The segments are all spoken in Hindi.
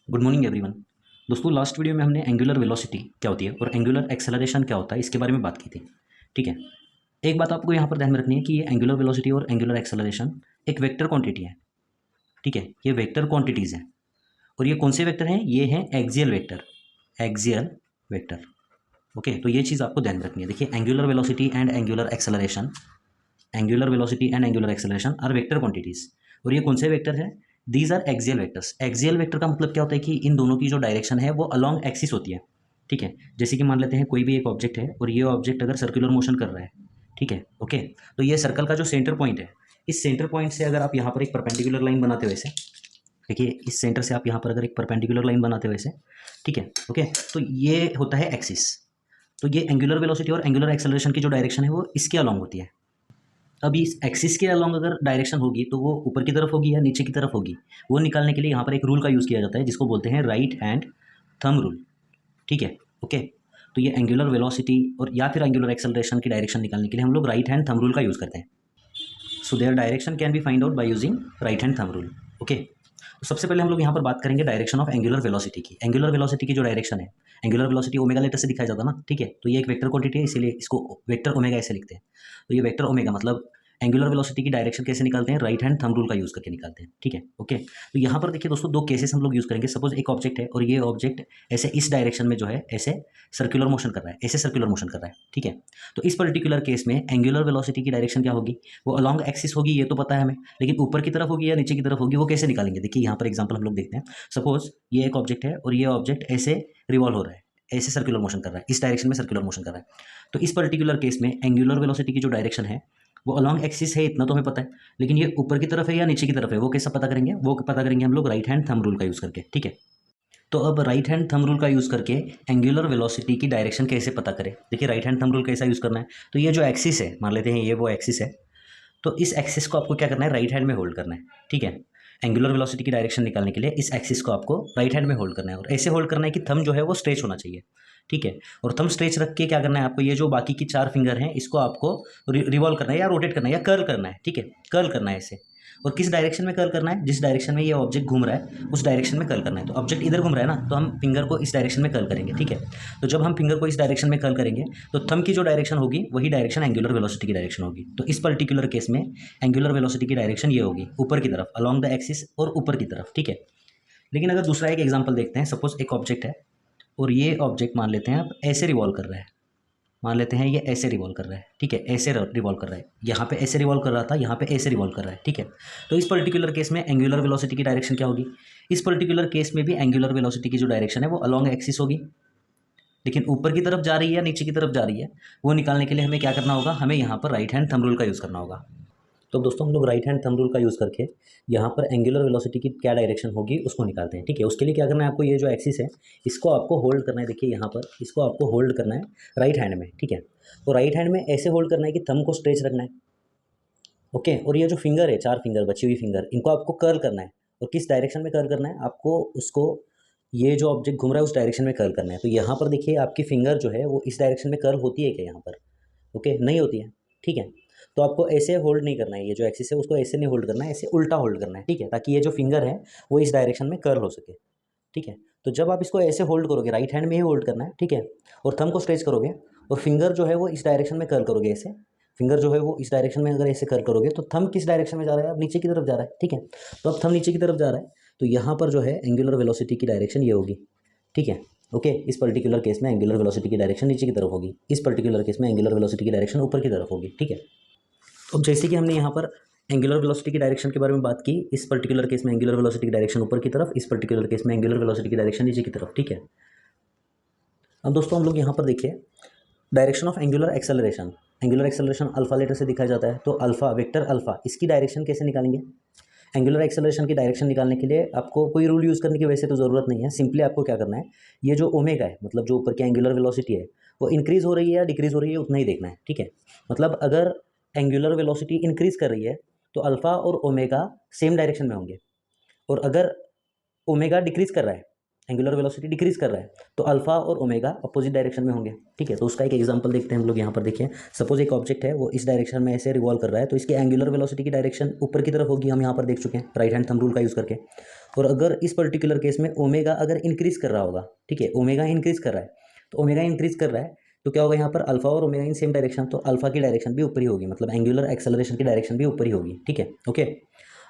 Good morning everyone. दोस्तों लास्ट वीडियो में हमने एंगुलर वेलोसिटी क्या होती है और एंगुलर एक्सेलरेशन क्या होता है इसके बारे में बात की थी। ठीक है, एक बात आपको यहाँ पर ध्यान में रखनी है कि ये एंगुलर वेलोसिटी और एंगुलर एक्सेलरेशन एक वेक्टर क्वांटिटी है। ठीक है, ये वेक्टर क्वांटिटीज़ हैं और ये कौन से वेक्टर हैं? ये हैं axial vector. Axial vector. Okay, तो ये चीज़ आपको ध्यान में रखनी है। देखिए, angular velocity and angular acceleration, angular velocity and angular acceleration are vector quantities. और ये कौन से वेक्टर हैं? These are axial vectors. Axial vector का मतलब क्या होता है कि इन दोनों की जो डायरेक्शन है वो अलॉन्ग एक्सिस होती है। ठीक है, जैसे कि मान लेते हैं कोई भी एक ऑब्जेक्ट है और ये ऑब्जेक्ट अगर सर्कुलर मोशन कर रहा है, ठीक है, ओके, तो ये सर्कल का जो सेंटर पॉइंट है, इस सेंटर पॉइंट से अगर आप यहाँ पर एक परपेंडिकुलर लाइन बनाते हो ऐसे, देखिए इस सेंटर से आप यहाँ पर अगर एक परपेंडिकुलर लाइन बनाते हो ऐसे, ठीक है, ओके, तो ये होता है एक्सिस। तो ये एंगुलर वेलोसिटी और एंगुलर एक्सेलरेशन की जो डायरेक्शन है वो इसके अलॉन्ग होती है। अब इस एक्सिस के अलॉन्ग अगर डायरेक्शन होगी तो वो ऊपर की तरफ होगी या नीचे की तरफ होगी, वो निकालने के लिए यहाँ पर एक रूल का यूज़ किया जाता है जिसको बोलते हैं राइट हैंड थंब रूल। ठीक है, ओके, तो ये एंगुलर वेलोसिटी और या फिर एंगुलर एक्सेलरेशन की डायरेक्शन निकालने के लिए हम लोग राइट हैंड थंब रूल का यूज़ करते हैं। So their direction can be find out by using right hand thumb rule. Okay, तो सबसे पहले हम लोग यहाँ पर बात करेंगे डायरेक्शन ऑफ एंगुलर वेलोसिटी की। एंगुलर वेलोसिटी की जो डायरेक्शन है, एंगुलर वेलोसिटी ओमेगा लेटर से दिखाया जाता है ना, ठीक है, तो ये एक वेक्टर क्वांटिटी है इसीलिए इसको वेक्टर ओमेगा ऐसे लिखते हैं। तो ये वेक्टर ओमेगा मतलब एंगुलर वेलोसिटी की डायरेक्शन कैसे निकालते हैं? राइट हैंड थंब रूल का यूज़ करके निकालते हैं। ठीक है, ओके, तो यहाँ पर देखिए दोस्तों, दो केसेस हम लोग यूज़ करेंगे। सपोज एक ऑब्जेक्ट है और ये ऑब्जेक्ट ऐसे इस डायरेक्शन में जो है ऐसे सर्कुलर मोशन कर रहा है, ऐसे सर्कुलर मोशन कर रहा है। ठीक है, तो इस पर्टिकुलर केस में एंगुलर वेलोसिटी की डायरेक्शन क्या होगी? वो अलॉन्ग एक्सिस होगी, ये तो पता है हमें, लेकिन ऊपर की तरफ होगी या नीचे की तरफ होगी वो कैसे निकालेंगे? देखिए यहाँ पर एग्जाम्पल हम लोग देखते हैं। सपोज ये एक ऑब्जेक्ट है और ये ऑब्जेक्ट ऐसे रिवॉल्व हो रहा है, ऐसे सर्कुलर मोशन कर रहा है, इस डायरेक्शन में सर्कुलर मोशन कर रहा है। तो इस पर्टिकुलर केस में एंगुलर वेलोसिटी की जो डायरेक्शन है वो अलॉन्ग एक्सिस है, इतना तो हमें पता है, लेकिन ये ऊपर की तरफ है या नीचे की तरफ है वो कैसे पता करेंगे? वो पता करेंगे हम लोग राइट हैंड थंब रूल का यूज़ करके। ठीक है, तो अब राइट हैंड थंब रूल का यूज़ करके एंगुलर वेलोसिटी की डायरेक्शन कैसे पता करें? देखिए राइट हैंड थंब रूल कैसा यूज़ करना है, तो ये जो एक्सिस है, मान लेते हैं ये वो एक्सिस है, तो इस एक्सिस को आपको क्या करना है? राइट हैंड में होल्ड करना है। ठीक है, एंगुलर वेलोसिटी की डायरेक्शन निकालने के लिए इस एक्सिस को आपको राइट हैंड में होल्ड करना है और ऐसे होल्ड करना है कि थंब जो है वो स्ट्रेच होना चाहिए। ठीक है, और थंब स्ट्रेच रख के क्या करना है आपको? ये जो बाकी की चार फिंगर हैं इसको आपको रिवॉल्व करना है या रोटेट करना है या कर्ल करना है। ठीक है, कर्ल करना है ऐसे। और किस डायरेक्शन में कर्ल करना है? जिस डायरेक्शन में ये ऑब्जेक्ट घूम रहा है उस डायरेक्शन में कर्ल करना है। तो ऑब्जेक्ट इधर घूम रहा है ना, तो हम फिंगर को इस डायरेक्शन में कर्ल करेंगे। ठीक है, तो जब हम फिंगर को इस डायरेक्शन में कर्ल करेंगे तो थंब की जो डायरेक्शन होगी वही डायरेक्शन एंगुलर वेलोसिटी की डायरेक्शन होगी। तो इस पर्टिकुलर केस में एंगुलर वेलोसिटी की डायरेक्शन ये होगी ऊपर की तरफ, अलॉन्ग द एक्सिस और ऊपर की तरफ। ठीक है, लेकिन अगर दूसरा एक एग्जांपल देखते हैं। सपोज एक ऑब्जेक्ट है और ये ऑब्जेक्ट मान लेते हैं अब ऐसे रिवॉल्व कर रहा है, मान लेते हैं ये ऐसे रिवॉल्व कर रहा है। ठीक है, ऐसे रिवॉल्व कर रहा है, यहाँ पे ऐसे रिवॉल्व कर रहा था, यहाँ पे ऐसे रिवॉल्व कर रहा है। ठीक है, तो इस पर्टिकुलर केस में एंगुलर वेलोसिटी की डायरेक्शन क्या होगी? इस पर्टिकुलर केस में भी एंगुलर वेलोसिटी की जो डायरेक्शन है वो अलॉन्ग एक्सिस होगी, लेकिन ऊपर की तरफ जा रही है या नीचे की तरफ जा रही है वो निकालने के लिए हमें क्या करना होगा? हमें यहाँ पर राइट हैंड थंब रूल का यूज़ करना होगा। तो दोस्तों हम लोग राइट हैंड थंब रूल का यूज़ करके यहाँ पर एंगुलर वेलोसिटी की क्या डायरेक्शन होगी उसको निकालते हैं। ठीक है, उसके लिए क्या करना है आपको? ये जो एक्सिस है इसको आपको होल्ड करना है। देखिए यहाँ पर इसको आपको होल्ड करना है राइट हैंड में। ठीक है, तो राइट हैंड में ऐसे होल्ड करना है कि थंब को स्ट्रेच रखना है। ओके, और ये जो फिंगर है, चार फिंगर, बची हुई फिंगर, इनको आपको कर्ल करना है। और किस डायरेक्शन में कर्ल करना है आपको? उसको, ये जो ऑब्जेक्ट घूम रहा है उस डायरेक्शन में कर्ल करना है। तो यहाँ पर देखिए आपकी फिंगर जो है वो इस डायरेक्शन में कर्ल होती है क्या यहाँ पर? ओके, नहीं होती है। ठीक है, तो आपको ऐसे होल्ड नहीं करना है, ये जो एक्सिस है उसको ऐसे नहीं होल्ड करना है, ऐसे उल्टा होल्ड करना है। ठीक है, ताकि ये जो फिंगर है वो इस डायरेक्शन में कर्ल हो सके। ठीक है, तो जब आप इसको ऐसे होल्ड करोगे, राइट हैंड में ही होल्ड करना है। ठीक है, और थंब को स्ट्रेच करोगे और फिंगर जो है वो इस डायरेक्शन में कर्ल करोगे ऐसे, फिंगर जो है वो इस डायरेक्शन में अगर ऐसे कर्ल करोगे तो थंब किस डायरेक्शन में जा रहा है? अब नीचे की तरफ जा रहा है। ठीक है, तो अब थंब नीचे की तरफ जा रहा है तो यहाँ पर जो है एंगुलर वेलोसिटी की डायरेक्शन ये होगी। ठीक है, ओके, इस पर्टिकुलर केस में एंगुलर वेलोसिटी की डायरेक्शन नीचे की तरफ होगी, इस पर्टिकुलर केस में एंगुलर वेलोसिटी की डायरेक्शन ऊपर की तरफ होगी। ठीक है, तो जैसे कि हमने यहाँ पर एंगुलर वेलोसिटी की डायरेक्शन के बारे में बात की, इस पर्टिकुलर केस में एंगुलर वेलोसिटी की डायरेक्शन ऊपर की तरफ, इस पर्टिकुलर केस में एंगुलर वेलोसिटी की डायरेक्शन नीचे की तरफ। ठीक है, अब दोस्तों हम लोग यहाँ पर देखिए direction of angular acceleration. Angular acceleration alpha letter से दिखाया जाता है, तो अल्फा, वेक्टर अल्फा, इसकी डायरेक्शन कैसे निकालेंगे? एंगुलर एक्सेलरेशन की डायरेक्शन निकालने के लिए आपको कोई रूल यूज़ करने की वैसे तो ज़रूरत नहीं है। सिंपली आपको क्या करना है, ये जो ओमेगा है, मतलब जो ऊपर की एंगुलर वेलोसिटी है वो इंक्रीज़ हो रही है या डिक्रीज़ हो रही है उतना ही देखना है। ठीक है, मतलब अगर एंगुलर वेलोसिटी इंक्रीज़ कर रही है तो अल्फ़ा और ओमेगा सेम डायरेक्शन में होंगे, और अगर ओमेगा डिक्रीज़ कर रहा है एंगुलर वेलोसिटी डिक्रीज कर रहा है, तो अल्फा और ओमेगा अपोजिट डायरेक्शन में होंगे। ठीक है, तो उसका एक एग्जांपल देखते हैं हम लोग यहाँ पर। देखिए, सपोज एक ऑब्जेक्ट है, वो इस डायरेक्शन में ऐसे रिवॉल्व कर रहा है, तो इसकी एंगुलर वेलोसिटी की डायरेक्शन ऊपर की तरफ होगी, हम यहाँ पर देख चुके हैं राइट हैंड थंब रूल का यूज़ करके। और अगर इस पर्टिकुलर केस में ओमेगा अगर इंक्रीज कर रहा होगा, ठीक है, ओमेगा इंक्रीज कर रहा है, तो ओमेगा इंक्रीज कर रहा है तो क्या होगा यहाँ पर, अल्फा और ओमेगा इन सेम डायरेक्शन, तो अल्फा की डायरेक्शन भी ऊपर ही होगी, मतलब एंगुलर एक्सेलरेशन की डायरेक्शन भी ऊपर ही होगी। ठीक है, ओके।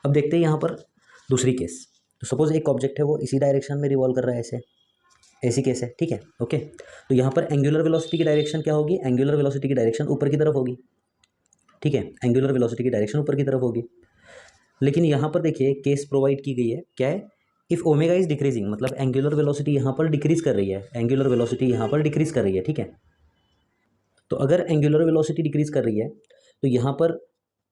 अब देखते हैं यहाँ पर दूसरी केस। तो सपोज एक ऑब्जेक्ट है, वो इसी डायरेक्शन में रिवॉल्व कर रहा है, ऐसी केस है। ठीक है, ओके। तो यहाँ पर एंगुलर वेलोसिटी की डायरेक्शन क्या होगी, एंगुलर वेलोसिटी की डायरेक्शन ऊपर की तरफ होगी। ठीक है, एंगुलर वेलोसिटी की डायरेक्शन ऊपर की तरफ होगी। लेकिन यहाँ पर देखिए केस प्रोवाइड की गई है, क्या है, इफ़ ओमेगा इज डिक्रीजिंग, मतलब एंगुलर वेलोसिटी यहाँ पर डिक्रीज कर रही है, एंगुलर वेलोसिटी यहाँ पर डिक्रीज कर रही है। ठीक है, तो अगर एंगुलर वेलोसिटी डिक्रीज कर रही है तो यहाँ पर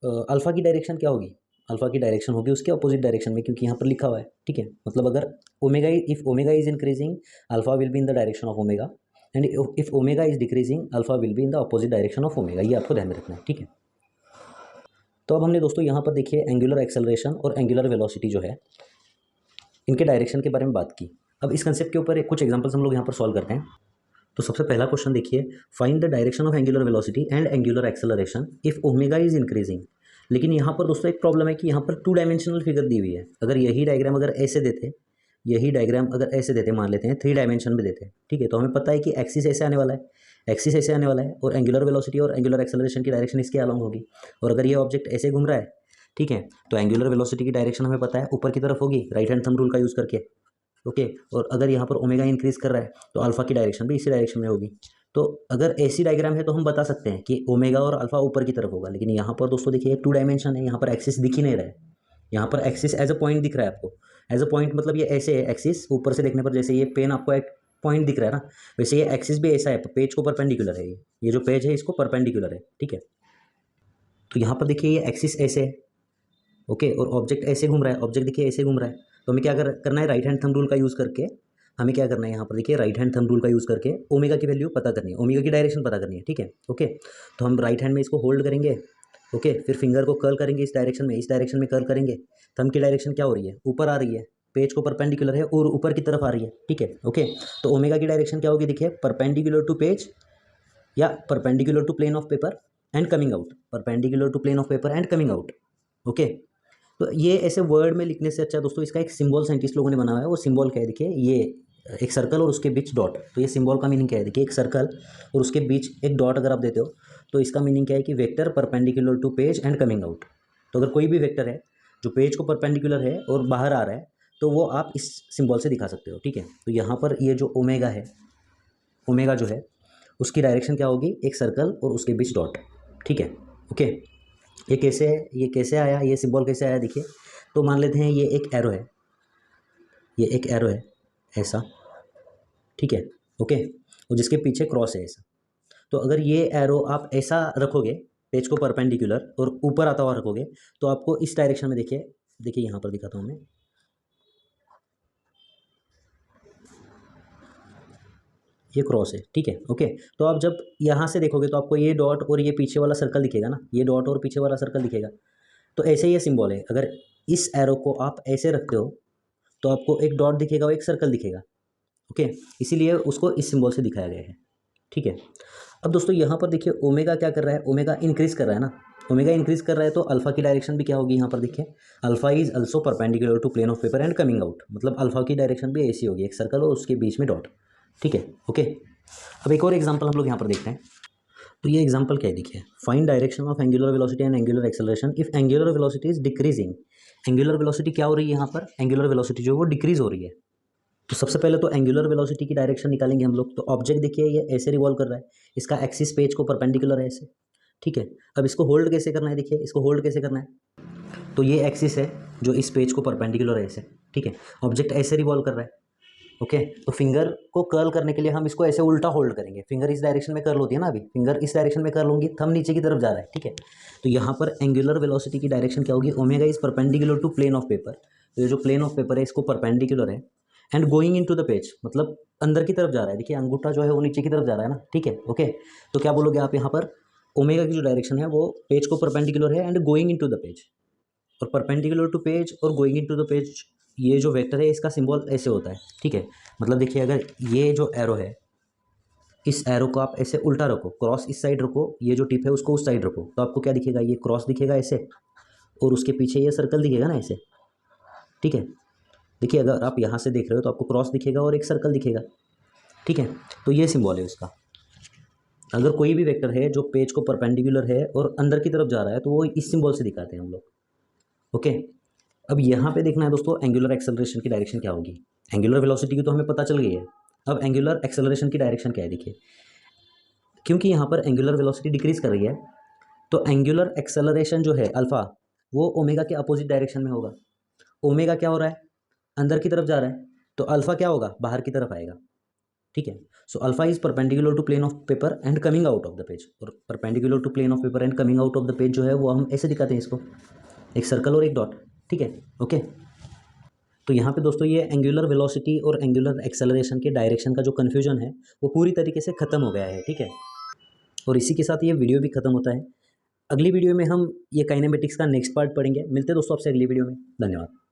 अल्फा की डायरेक्शन क्या होगी, अल्फा की डायरेक्शन होगी उसके अपोजिट डायरेक्शन में, क्योंकि यहाँ पर लिखा हुआ है। ठीक है, मतलब अगर omega, if omega is increasing, alpha will be in the direction of omega, and if omega is decreasing, alpha will be in the opposite direction of omega. ये आपको ध्यान में रखना है। ठीक है, तो अब हमने दोस्तों यहाँ पर देखिए एंगुलर एक्सेलरेशन और एंगुलर वेलोसिटी जो है, इनके डायरेक्शन के बारे में बात की। अब इस कंसेप्ट के ऊपर कुछ एग्जांपल्स हम लोग यहाँ पर सॉल्व करते हैं। तो सबसे पहला क्वेश्चन देखिए, find the direction of angular velocity and angular acceleration if omega is increasing. लेकिन यहाँ पर दोस्तों एक प्रॉब्लम है कि यहाँ पर 2 डायमेंशनल फिगर दी हुई है। अगर यही डायग्राम अगर ऐसे देते, यही डायग्राम अगर ऐसे देते, मान लेते हैं 3 डायमेंशन में देते हैं, ठीक है, तो हमें पता है कि एक्सिस ऐसे आने वाला है, एक्सिस ऐसे आने वाला है, और एंगुलर वेलोसिटी और एंगुलर एक्सेलरेशन की डायरेक्शन इसके अलॉन्ग होगी। और अगर ये ऑब्जेक्ट ऐसे घूम रहा है, ठीक है, तो एंगुलर वेलोसिटी की डायरेक्शन हमें पता है ऊपर की तरफ होगी, राइट हैंड थंब रूल का यूज़ करके। ओके, और अगर यहाँ पर ओमेगा इंक्रीज कर रहा है तो अल्फा की डायरेक्शन भी इसी डायरेक्शन में होगी। तो अगर ऐसी डायग्राम है तो हम बता सकते हैं कि ओमेगा और अल्फा ऊपर की तरफ होगा। लेकिन यहाँ पर दोस्तों देखिए 2 डायमेंशन है, यहाँ पर एक्सिस दिख ही नहीं रहा है। यहाँ पर एक्सिस एज अ पॉइंट दिख रहा है आपको, एज अ पॉइंट मतलब ये ऐसे है एक्सिस, ऊपर से देखने पर जैसे ये पेन आपको एक पॉइंट दिख रहा है ना, वैसे ये एक्सिस भी ऐसा है, पेज को परपेंडिकुलर है, ये जो पेज है इसको परपेंडिकुलर है। ठीक है, तो यहाँ पर देखिए ये एक्सिस ऐसे है, ओके, और ऑब्जेक्ट ऐसे घूम रहा है, ऑब्जेक्ट देखिए ऐसे घूम रहा है। तो हमें क्या करना है, राइट हैंड थंब रूल का यूज़ करके हमें क्या करना है, यहाँ पर देखिए राइट हैंड थंब रूल का यूज़ करके ओमेगा की वैल्यू पता करनी है, ओमेगा की डायरेक्शन पता करनी है। ठीक है, ओके, तो हम राइट हैंड में इसको होल्ड करेंगे, ओके, फिर फिंगर को कर्ल करेंगे इस डायरेक्शन में कर्ल करेंगे। थंब की डायरेक्शन क्या हो रही है, ऊपर आ रही है, पेज को परपेंडिकुलर है और ऊपर की तरफ आ रही है। ठीक है, ओके, तो ओमेगा की डायरेक्शन क्या होगी, देखिए परपेंडिकुलर टू पेज या perpendicular to plane of paper and coming out, perpendicular to plane of paper and coming out. Okay, तो ये ऐसे वर्ड में लिखने से अच्छा दोस्तों इसका एक सिंबल साइंटिस्ट लोगों ने बनाया है। वो सिंबल क्या है, देखिए ये एक सर्कल और उसके बीच डॉट। तो ये सिंबल का मीनिंग क्या है, देखिए एक सर्कल और उसके बीच एक डॉट अगर आप देते हो तो इसका मीनिंग क्या है कि vector perpendicular to page and coming out. तो अगर कोई भी वेक्टर है जो पेज को परपेंडिकुलर है और बाहर आ रहा है तो वो आप इस सिंबल से दिखा सकते हो। ठीक है, तो यहाँ पर ये जो ओमेगा है, ओमेगा जो है उसकी डायरेक्शन क्या होगी, एक सर्कल और उसके बीच डॉट। ठीक है, ओके, ये कैसे आया, ये सिंबल कैसे आया देखिए। तो मान लेते हैं ये एक एरो है, ये एक एरो है ऐसा, ठीक है, ओके, और जिसके पीछे क्रॉस है ऐसा। तो अगर ये एरो आप ऐसा रखोगे पेज को परपेंडिकुलर और ऊपर आता हुआ रखोगे तो आपको इस डायरेक्शन में देखिए, देखिए यहाँ पर दिखाता हूँ मैं, ये क्रॉस है। ठीक है, ओके, तो आप जब यहाँ से देखोगे तो आपको ये डॉट और ये पीछे वाला सर्कल दिखेगा ना, ये डॉट और पीछे वाला सर्कल दिखेगा। तो ऐसे ही ये सिंबल है, अगर इस एरो को आप ऐसे रखते हो तो आपको एक डॉट दिखेगा और एक सर्कल दिखेगा। ओके, इसीलिए उसको इस सिंबल से दिखाया गया है। ठीक है, अब दोस्तों यहाँ पर देखिए ओमेगा क्या कर रहा है, ओमेगा इंक्रीज कर रहा है ना, ओमेगा इंक्रीज कर रहा है तो अल्फा की डायरेक्शन भी क्या होगी, यहाँ पर देखिए alpha is also perpendicular to plane of paper and coming out, मतलब अल्फा की डायरेक्शन भी ऐसी होगी, एक सर्कल और उसके बीच में डॉट। ठीक है, ओके, अब एक और एग्जांपल हम लोग यहाँ पर देखते हैं। तो ये एग्जांपल क्या है, देखिए find direction of angular velocity and angular acceleration if angular velocity is decreasing. Angular velocity क्या हो रही है, यहाँ पर एंगुलर वेलोसिटी जो है वो डिक्रीज हो रही है। तो सबसे पहले तो एंगुलर वेलोसिटी की डायरेक्शन निकालेंगे हम लोग। तो ऑब्जेक्ट देखिए ये ऐसे रिवॉल्व कर रहा है, इसका एक्सिस पेज को परपेंडिकुलर है ऐसे। ठीक है, अब इसको होल्ड कैसे करना है, देखिए इसको होल्ड कैसे करना है। तो ये एक्सिस है जो इस पेज को परपेंडिकुलर है ऐसे। ठीक है, ऑब्जेक्ट ऐसे रिवॉल्व कर रहा है। ओके, तो फिंगर को कर्ल करने के लिए हम इसको ऐसे उल्टा होल्ड करेंगे। फिंगर इस डायरेक्शन में कर्ल होती है ना, अभी फिंगर इस डायरेक्शन में कर्ल होंगी, थंब नीचे की तरफ जा रहा है। ठीक है, तो यहाँ पर एंगुलर वेलोसिटी की डायरेक्शन क्या होगी, omega is perpendicular to plane of paper. तो ये जो प्लेन ऑफ पेपर है इसको परपेंडिकुलर है and going into the page, मतलब अंदर की तरफ जा रहा है। देखिए अंगूठा जो है वो नीचे की तरफ जा रहा है ना। ठीक है, ओके, तो क्या बोलोगे आप यहाँ पर, ओमेगा की जो डायरेक्शन है वो पेज को परपेंडिकुलर है and going into the page, और परपेंडिकुलर टू पेज और गोइंग इनटू द पेज ये जो वेक्टर है इसका सिंबल ऐसे होता है, ठीक है। मतलब देखिए, अगर ये जो एरो है, इस एरो को आप ऐसे उल्टा रखो, क्रॉस इस साइड रखो, ये जो टिप है उसको उस साइड रखो, तो आपको क्या दिखेगा, ये क्रॉस दिखेगा ऐसे, और उसके पीछे ये सर्कल दिखेगा ना ऐसे, ठीक है। देखिए, अगर आप यहाँ से देख रहे हो तो आपको क्रॉस दिखेगा और एक सर्कल दिखेगा, ठीक है। तो ये सिंबल है उसका। अगर कोई भी वेक्टर है जो पेज को परपेंडिकुलर है और अंदर की तरफ जा रहा है तो वो इस सिंबल से दिखाते हैं हम लोग, ओके। अब यहाँ पे देखना है दोस्तों, एंगुलर एक्सेलरेशन की डायरेक्शन क्या होगी। एंगुलर वेलोसिटी की तो हमें पता चल गई है, अब एंगुलर एक्सेलरेशन की डायरेक्शन क्या है। देखिए, क्योंकि यहाँ पर एंगुलर वेलोसिटी डिक्रीज कर रही है, तो एंगुलर एक्सेलरेशन जो है अल्फा, वो ओमेगा के अपोजिट डायरेक्शन में होगा। ओमेगा क्या हो रहा है, अंदर की तरफ जा रहा है, तो अल्फा क्या होगा, बाहर की तरफ आएगा, ठीक है। So alpha is perpendicular to plane of paper and coming out of the page, और perpendicular to plane of paper and coming out of the page जो है वो हम ऐसे दिखाते हैं इसको, एक सर्कल और एक डॉट, ठीक है, ओके। तो यहाँ पे दोस्तों ये एंगुलर वेलोसिटी और एंगुलर एक्सेलरेशन के डायरेक्शन का जो कन्फ्यूजन है वो पूरी तरीके से ख़त्म हो गया है, ठीक है। और इसी के साथ ये वीडियो भी ख़त्म होता है। अगली वीडियो में हम ये काइनेमेटिक्स का नेक्स्ट पार्ट पढ़ेंगे। मिलते हैं दोस्तों आपसे अगली वीडियो में। धन्यवाद।